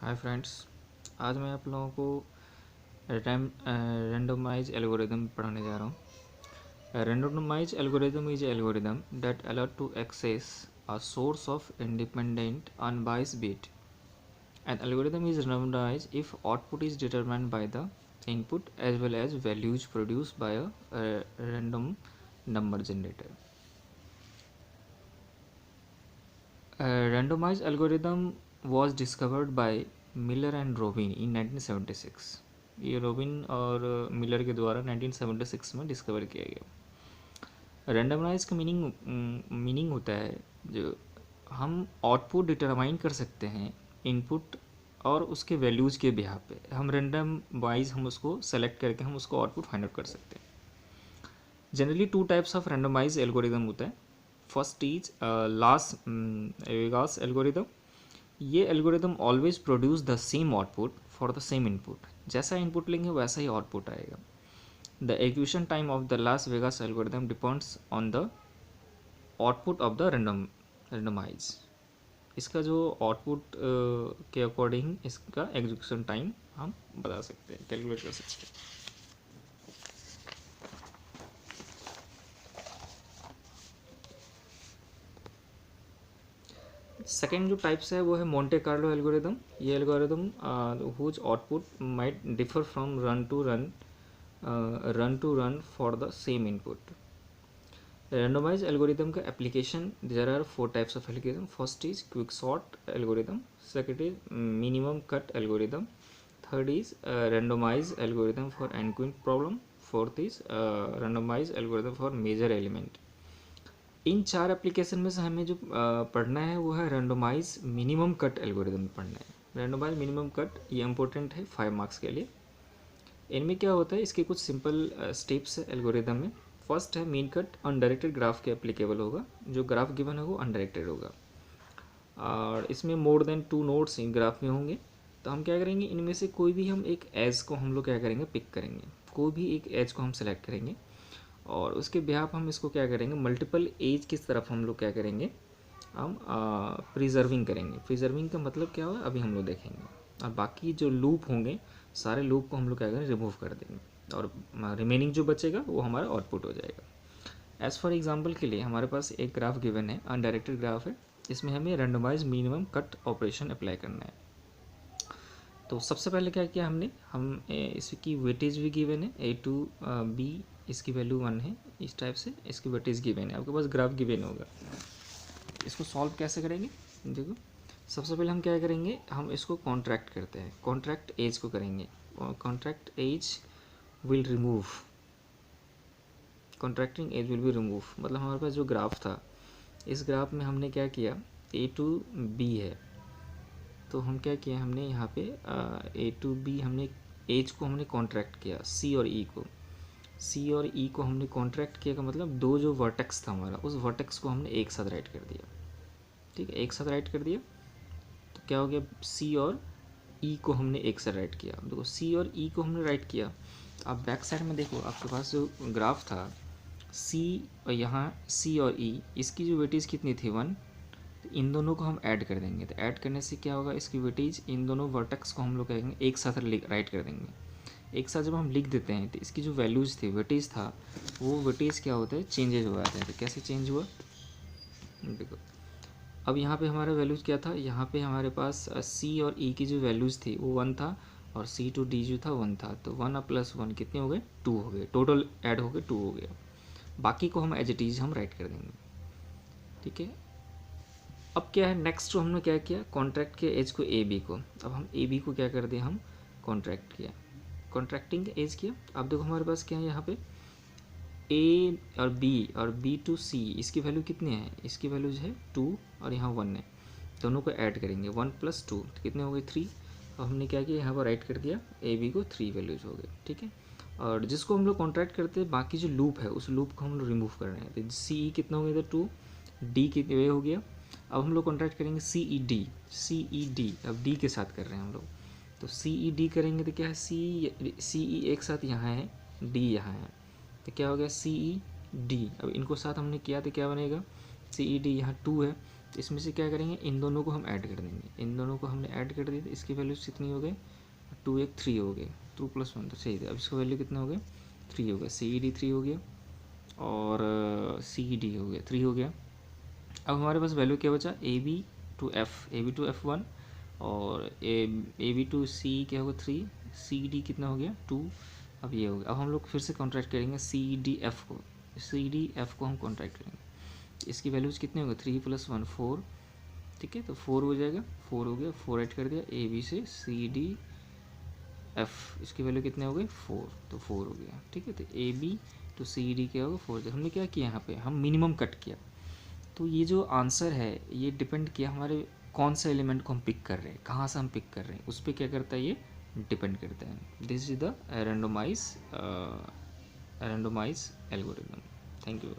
Hi friends, आज मैं आप लोगों को रैंडमाइज एल्गोरिदम पढ़ाने जा रहा हूँ। Randomised algorithm is algorithm that allow to access a source of independent unbiased bit. An algorithm is randomized if output is determined by the input as well as values produced by a random number generator. A randomized algorithm was discovered by Miller and Robin in 1976. ये robin और Miller के द्वारा 1976 में discover किया गया. Randomise का meaning होता है जो हम आउटपुट डिटरमाइन कर सकते हैं इनपुट और उसके वैल्यूज़ के बिहाफ पे. हम रैंडम वाइज हम उसको सेलेक्ट करके हम उसको आउटपुट फाइंड आउट कर सकते हैं. Generally two types of randomise algorithm होता है. First is Las Vegas algorithm. ये algorithm always produce the same output for the same input. जैसा इनपुट लेंगे वैसा ही आउटपुट आएगा. The execution time of the Las Vegas algorithm depends on the output of the randomise. इसका जो output के according इसका एग्जीक्यूशन टाइम हम बता सकते हैं, कैलकुलेट कर सकते हैं. सेकेंड जो टाइप्स है वो है मोंटे कार्लो एल्गोरिदम. ये algorithm whose output might differ from run to run for the same input. Randomise algorithm का application, there are four types of algorithm. First is quick sort algorithm, second is minimum cut algorithm, third is randomise algorithm for and problem, fourth is randomise algorithm for major element. इन चार application में से हमें जो पढ़ना है वो है रैंडमाइज मिनिमम कट एल्गोरिदम पढ़ना है. रैंडमाइज मिनिमम कट ये इंपॉर्टेंट है 5 मार्क्स के लिए. इनमें क्या होता है, इसके कुछ सिंपल स्टेप्स है एल्गोरिदम में. फर्स्ट है मीन कट. अनडायरेक्टेड ग्राफ के एप्लीकेबल होगा. जो ग्राफ गिवन है वो अनडायरेक्टेड होगा और इसमें मोर देन 2 नोड्स इन ग्राफ में होंगे. तो हम क्या करेंगे, इनमें से कोई भी हम एक एज को हम लोग क्या करेंगे, पिक करेंगे. कोई भी एक एज को हम सेलेक्ट करेंगे और उसके बिहाफ हम इसको क्या करेंगे, मल्टीपल एज की तरफ हम लोग क्या करेंगे, हम प्रिजर्विंग करेंगे. प्रिजर्विंग का मतलब क्या हुआ अभी हम लोग देखेंगे. और बाकी जो लूप होंगे सारे लूप को हम लोग क्या करेंगे, रिमूव कर देंगे और रिमेनिंग जो बचेगा वो हमारा आउटपुट हो जाएगा. एज़ फॉर एग्जांपल के लिए हमारे पास एक ग्राफ गिवन है, अनडायरेक्टेड ग्राफ है. इसमें हमें randomise minimum cut operation apply करना है. तो सबसे पहले क्या किया हमने, हम इसकी वेटेज भी गिवन है ए टू बी, इसकी वैल्यू 1 है. इस टाइप से इसकी वेटेज गिवन है. आपके पास ग्राफ गिवन होगा. इसको सॉल्व कैसे करेंगे, देखो. सबसे पहले हम क्या करेंगे, हम इसको कॉन्ट्रैक्ट करते हैं. कॉन्ट्रैक्ट एज को करेंगे. Contract edge will remove, contracting edge will be remove. मतलब हमारे पास जो ग्राफ था, इस ग्राफ में हमने क्या किया, ए टू बी है. तो हम क्या किया, हमने यहाँ पे ए टू बी हमने एज को हमने कॉन्ट्रैक्ट किया. सी और ई को, सी और ई को हमने कॉन्ट्रैक्ट किया का मतलब दो जो वर्टेक्स था हमारा, उस वर्टेक्स को हमने एक साथ राइट कर दिया. ठीक है, एक साथ राइट कर दिया. तो क्या हो गया, सी और ई को हमने एक साथ राइट किया. देखो सी और ई को हमने राइट किया. आप बैक साइड में देखो, आपके पास जो ग्राफ था सी और यहाँ सी और ई, इसकी जो वेटेज कितनी थी 1. तो इन दोनों को हम ऐड कर देंगे. तो ऐड करने से क्या होगा, इसकी वेटेज इन दोनों वर्टेक्स को हम लोग कहेंगे एक साथ राइट कर देंगे. एक साथ जब हम लिख देते हैं तो इसकी जो वैल्यूज़ थी, वेटेज था, वो वेटेज क्या होता है, चेंजेज हो जाते हैं. तो कैसे चेंज हुआ, देखो. अब यहाँ पे हमारा वैल्यूज़ क्या था, यहाँ पे हमारे पास सी और ई की जो वैल्यूज़ थी वो 1 था और सी टू डी जो था 1 था. तो 1 प्लस 1 कितने हो गए, 2 हो गए. टोटल ऐड हो गए 2 हो गया. बाकी को हम एज इट इज़ हम राइट कर देंगे. ठीक है. अब क्या है नेक्स्ट, जो हमने क्या किया, कॉन्ट्रैक्ट किया एज को ए बी को. अब हम ए बी को क्या कर दिया, हम कॉन्ट्रैक्ट किया. कॉन्ट्रैक्टिंग एज किया. अब देखो हमारे पास क्या है यहाँ पे, ए और बी टू सी, इसकी वैल्यू कितनी है, इसकी वैल्यू जो है 2 और यहाँ 1 है. दोनों को ऐड करेंगे, 1 प्लस 2 कितने हो गए, 3. अब हमने क्या किया, यहाँ पर राइट कर दिया ए बी को 3 वैल्यूज हो गए. ठीक है. और जिसको हम लोग कॉन्ट्रैक्ट करते हैं, बाकी जो लूप है उस लूप को हम लोग रिमूव कर रहे हैं. तो सी ई कितना हो गया था 2, डी कितने वे हो गया. अब हम लोग कॉन्ट्रैक्ट करेंगे सी ई डी. अब डी के साथ कर रहे हैं हम लोग. तो सी ई डी करेंगे तो क्या है, सी ई एक साथ यहाँ है, डी यहाँ है. तो क्या हो गया, सी ई डी. अब इनको साथ हमने किया तो क्या बनेगा, सी ई डी यहाँ 2 है इसमें से क्या करेंगे, इन दोनों को हम ऐड कर देंगे, इन दोनों को हमने ऐड कर दिया तो इसकी वैल्यूज कितनी हो गई, 2 1 3 हो गए, 2+1 तो सही था। अब इसका वैल्यू कितना हो गया, 3 हो गया, CED 3 हो गया और CED हो गया 3 हो गया। अब हमारे पास वैल्यू क्या बचा, AB टू F1 और AB टू C क्या होगा 3, CD कितना हो गया 2। अब ये हो गया। अब हम लोग फिर से कॉन्ट्रैक्ट करेंगे CDF को हम कॉन्ट्रैक्ट करेंगे। इसकी वैल्यूज कितने हो गए, 3 + 1 4, ठीक है, तो 4 हो जाएगा, 4 हो गया, 4 ऐड कर दिया, AB से CDF इसकी वैल्यू कितने हो गए 4, तो 4 हो गया, ठीक है। तो AB टू CD क्या होगा 4। हमने क्या किया यहाँ पे, हम मिनिमम कट किया। तो ये जो आंसर है ये डिपेंड किया हमारे कौन सा एलिमेंट को हम पिक कर रहे हैं, कहाँ से हम पिक कर रहे हैं, उस पर क्या करता है, ये डिपेंड करता है। This is the randomise algorithm. Thank you.